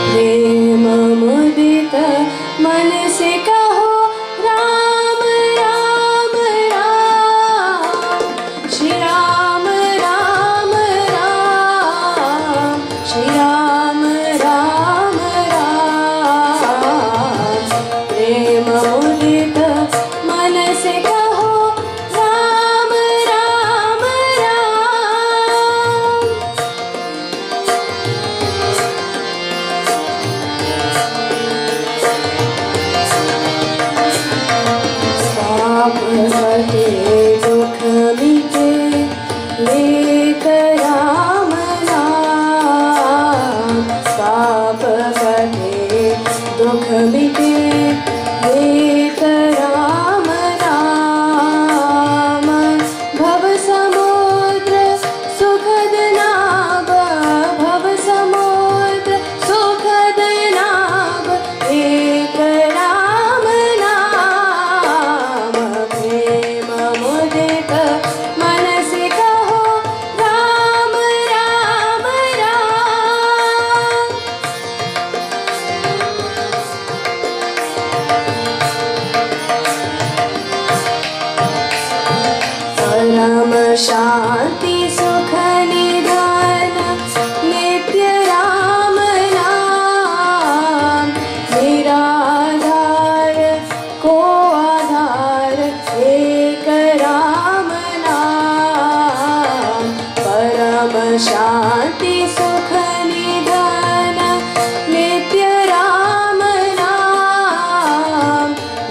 प्रेम मुदित मन से कहो राम राम राम, श्री राम राम राम, श्री राम राम राम। प्रेम मुदित मन से कहो राम राम राम। पाप कटे दुख मिटे लेकर राम नाम, पाप कटे दुख मिटे लेकर राम नाम। भव समुद्र सुखद नाव, भव समुद्र सुखद नाव, एक राम नाम। प्रेम मुदित मन से कहो राम राम राम। परम शांति सुख निधान नित्य राम नाम। निराधार को आधार एक राम नाम। परम शांति सुख निधान नित्य राम नाम।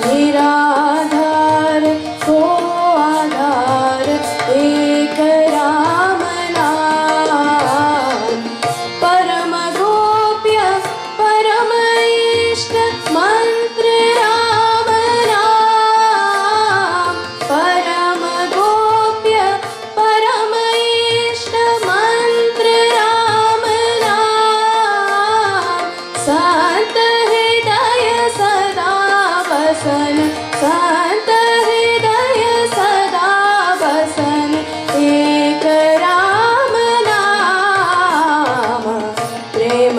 निराधार को आधार एक राम नाम। परम गोप्य परम इष्ट मंत्र राम नाम। परम गोप्य परम इष्ट मंत्र राम नाम। संत हृदय सदा बसन, संत हृदय सदा बसन एक राम नाम। प्रेम